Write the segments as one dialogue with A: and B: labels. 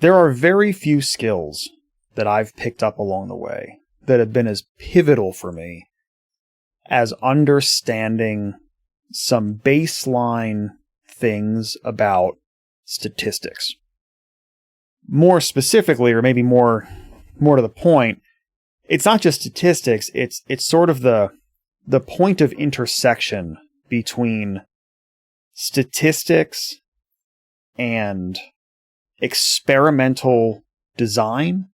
A: There are very few skills that I've picked up along the way that have been as pivotal for me as understanding some baseline things about statistics. More specifically, or maybe more to the point, it's not just statistics, it's sort of the point of intersection between statistics and experimental design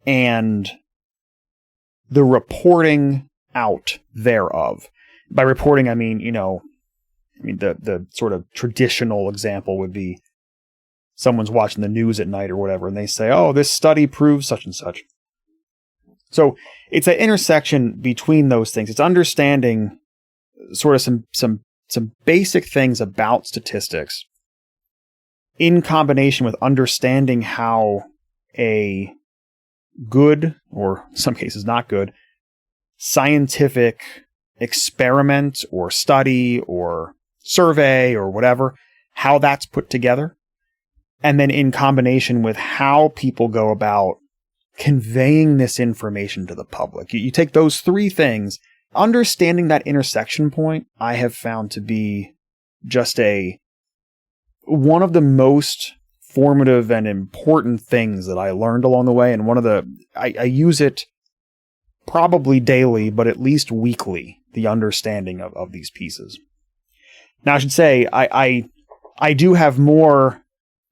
A: and the reporting out thereof. By reporting, I mean, the sort of traditional example would be someone's watching the news at night or whatever, and they say, oh, this study proves such and such. So it's an intersection between those things. It's understanding sort of some basic things about statistics in combination with understanding how a good, or in some cases not good, scientific experiment or study or survey or whatever, how that's put together. And then in combination with how people go about conveying this information to the public. You take those three things, understanding that intersection point, I have found to be just one of the most formative and important things that I learned along the way. And I use it probably daily, but at least weekly, the understanding of these pieces. Now, I should say, I do have more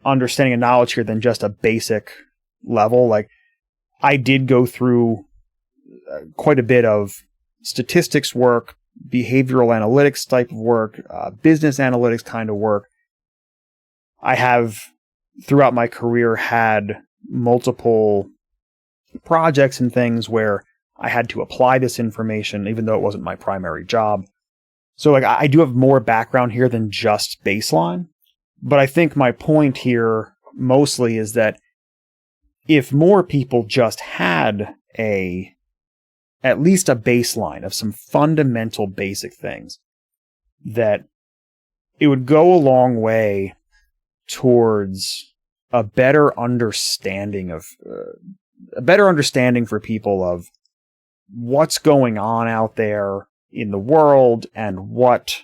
A: understanding and knowledge here than just a basic level. Like, I did go through quite a bit of statistics work, behavioral analytics type of work, business analytics kind of work. I have, throughout my career, had multiple projects and things where I had to apply this information, even though it wasn't my primary job. So, like, I do have more background here than just baseline. But I think my point here mostly is that if more people just had at least a baseline of some fundamental basic things, that it would go a long way towards a better understanding for people of what's going on out there in the world and what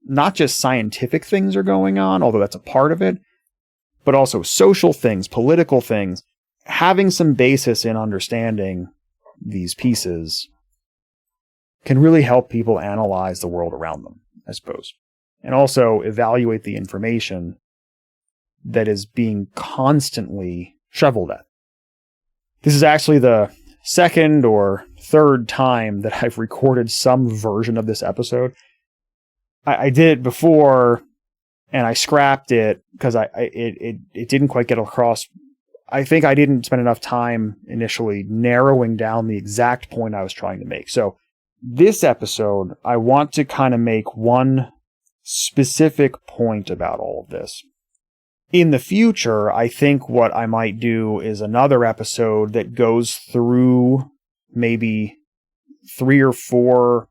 A: not just scientific things are going on, although that's a part of it, but also social things, political things. Having some basis in understanding these pieces can really help people analyze the world around them, I suppose, and also evaluate the information that is being constantly shoveled at. This is actually the second or third time that I've recorded some version of this episode. I did it before, and I scrapped it because it didn't quite get across. I think I didn't spend enough time initially narrowing down the exact point I was trying to make. So this episode, I want to kind of make one specific point about all of this. In the future, I think what I might do is another episode that goes through maybe 3 or 4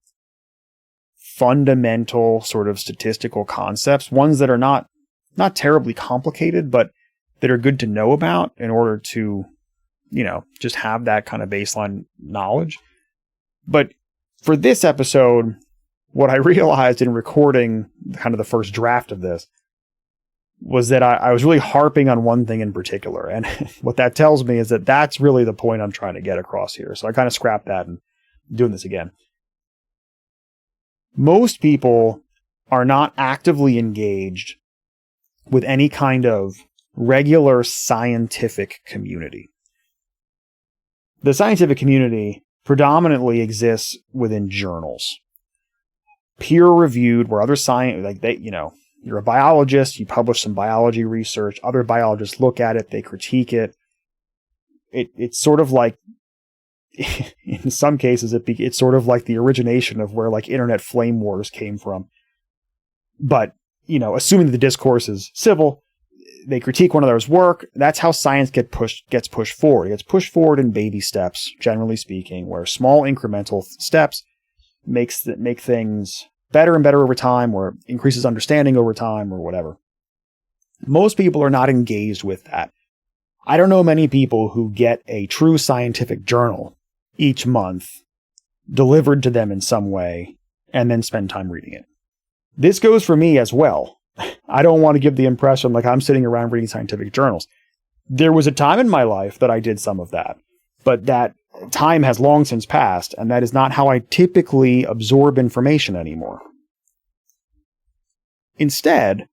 A: fundamental sort of statistical concepts, ones that are not terribly complicated, but that are good to know about in order to, just have that kind of baseline knowledge. But for this episode, what I realized in recording kind of the first draft of this was that I was really harping on one thing in particular. And what that tells me is that that's really the point I'm trying to get across here. So I kind of scrapped that and I'm doing this again. Most people are not actively engaged with any kind of regular scientific community. The scientific community predominantly exists within journals, peer-reviewed, where other you're a biologist, you publish some biology research, other biologists look at it, they critique it. It's sort of like, in some cases, it's sort of like the origination of where like internet flame wars came from. But, assuming the discourse is civil, they critique one another's work. That's how science gets pushed forward. It gets pushed forward in baby steps, generally speaking, where small incremental steps make things better and better over time, or increases understanding over time, or whatever. Most people are not engaged with that. I don't know many people who get a true scientific journal each month delivered to them in some way and then spend time reading it. This goes for me as well. I don't want to give the impression like I'm sitting around reading scientific journals. There was a time in my life that I did some of that, but that time has long since passed, and that is not how I typically absorb information anymore. Instead,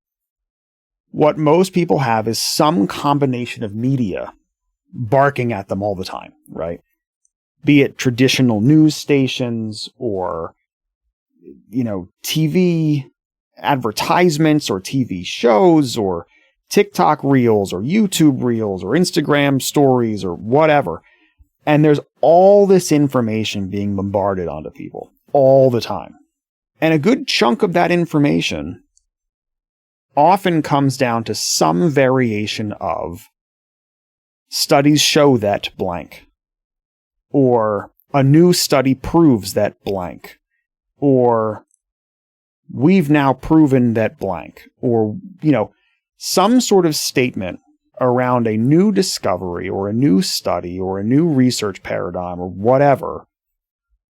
A: what most people have is some combination of media barking at them all the time, right? Be it traditional news stations or, TV advertisements or TV shows or TikTok reels or YouTube reels or Instagram stories or whatever. And there's all this information being bombarded onto people all the time. And a good chunk of that information often comes down to some variation of studies show that blank, or a new study proves that blank, or we've now proven that blank, or, some sort of statement around a new discovery or a new study or a new research paradigm or whatever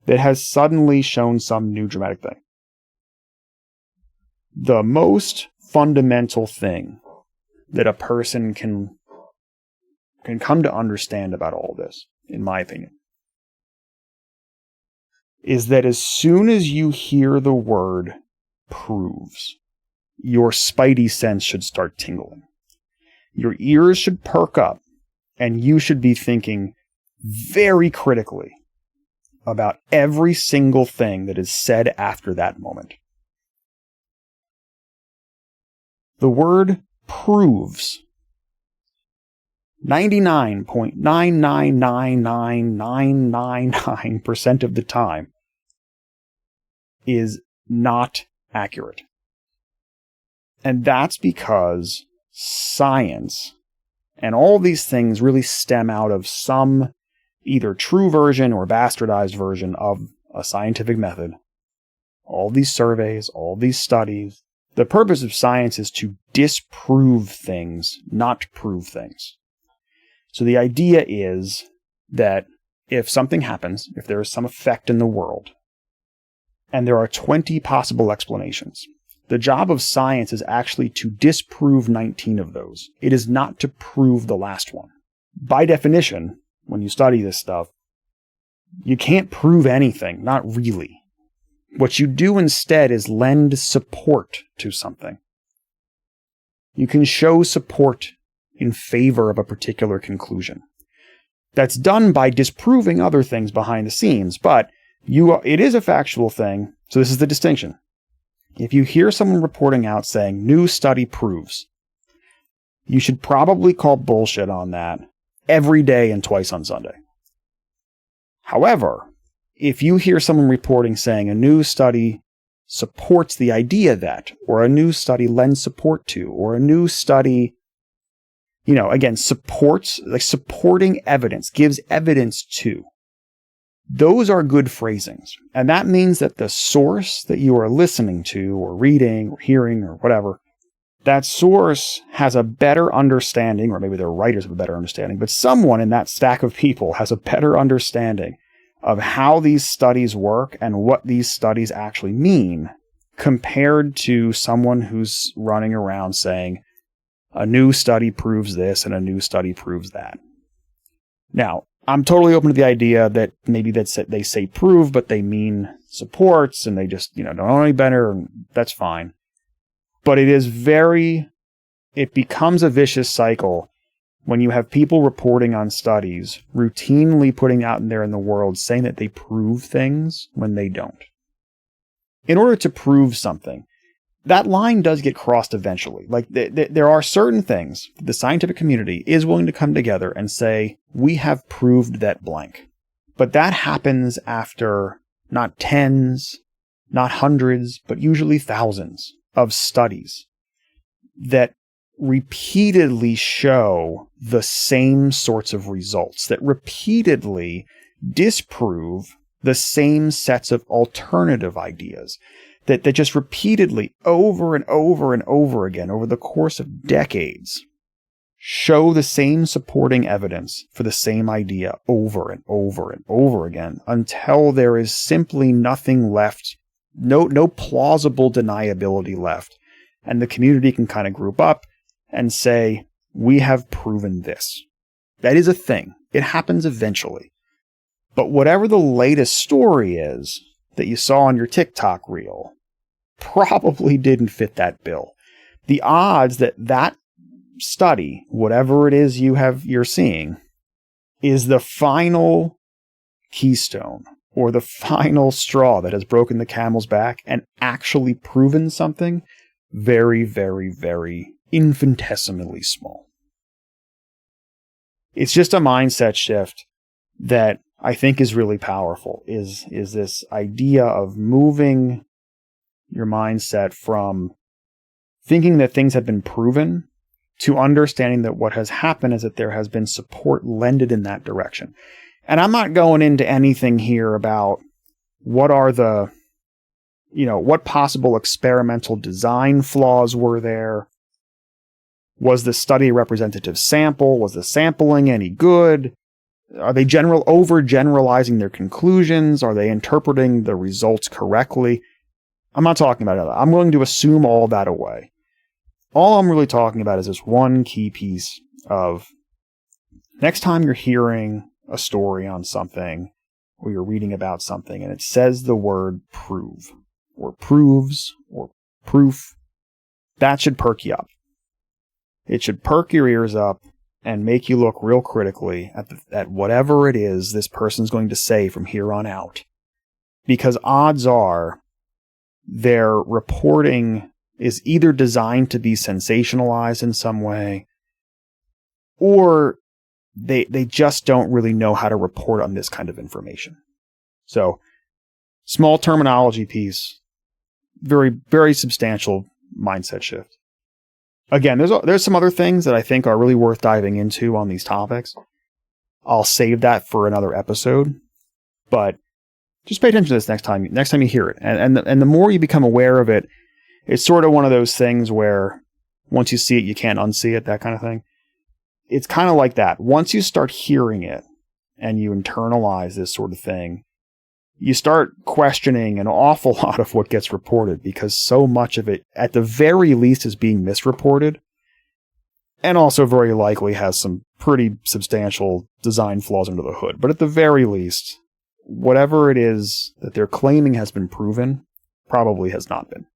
A: that has suddenly shown some new dramatic thing. The most fundamental thing that a person can come to understand about all this, in my opinion, is that as soon as you hear the word proves, your spidey sense should start tingling. Your ears should perk up, and you should be thinking very critically about every single thing that is said after that moment. The word proves 99.9999999% of the time is not accurate. And that's because science and all these things really stem out of some either true version or bastardized version of a scientific method. All these surveys, all these studies. The purpose of science is to disprove things, not prove things. So the idea is that if something happens, if there is some effect in the world, and there are 20 possible explanations, the job of science is actually to disprove 19 of those. It is not to prove the last one. By definition, when you study this stuff, you can't prove anything, not really. What you do instead is lend support to something. You can show support in favor of a particular conclusion. That's done by disproving other things behind the scenes, but it is a factual thing, so this is the distinction. If you hear someone reporting out saying, new study proves, you should probably call bullshit on that every day and twice on Sunday. However, if you hear someone reporting saying a new study supports the idea that, or a new study lends support to, or a new study, again, supports, like supporting evidence, gives evidence to, those are good phrasings. And that means that the source that you are listening to, or reading, or hearing, or whatever, that source has a better understanding, or maybe their writers have a better understanding, but someone in that stack of people has a better understanding of how these studies work and what these studies actually mean, compared to someone who's running around saying, a new study proves this and a new study proves that. Now, I'm totally open to the idea that maybe they say prove, but they mean supports, and they just, don't know any better, and that's fine. But it becomes a vicious cycle when you have people reporting on studies, routinely putting out there in the world, saying that they prove things when they don't. In order to prove something, that line does get crossed eventually. Like, there are certain things the scientific community is willing to come together and say, we have proved that blank. But that happens after not tens, not hundreds, but usually thousands of studies that repeatedly show the same sorts of results, that repeatedly disprove the same sets of alternative ideas, that just repeatedly, over and over and over again, over the course of decades, show the same supporting evidence for the same idea over and over and over again until there is simply nothing left, no plausible deniability left. And the community can kind of group up and say, we have proven this. That is a thing. It happens eventually. But whatever the latest story is that you saw on your TikTok reel probably didn't fit that bill. The odds that that study, whatever it is you're seeing, is the final keystone or the final straw that has broken the camel's back and actually proven something, very, very, very infinitesimally small. It's just a mindset shift that I think is really powerful, is this idea of moving your mindset from thinking that things have been proven to understanding that what has happened is that there has been support lended in that direction. And I'm not going into anything here about what are the, what possible experimental design flaws were there. Was the study a representative sample? Was the sampling any good? Are they overgeneralizing their conclusions? Are they interpreting the results correctly? I'm not talking about that. I'm willing to assume all that away. All I'm really talking about is this one key piece of next time you're hearing a story on something or you're reading about something and it says the word prove or proves or proof, that should perk you up. It should perk your ears up and make you look real critically at whatever it is this person's going to say from here on out. Because odds are their reporting is either designed to be sensationalized in some way, or they just don't really know how to report on this kind of information. So, small terminology piece, very, very substantial mindset shift. Again, there's some other things that I think are really worth diving into on these topics. I'll save that for another episode, but just pay attention to this next time you hear it. And the more you become aware of it, it's sort of one of those things where once you see it, you can't unsee it, that kind of thing. It's kind of like that. Once you start hearing it and you internalize this sort of thing, you start questioning an awful lot of what gets reported because so much of it, at the very least, is being misreported and also very likely has some pretty substantial design flaws under the hood. But at the very least, whatever it is that they're claiming has been proven probably has not been.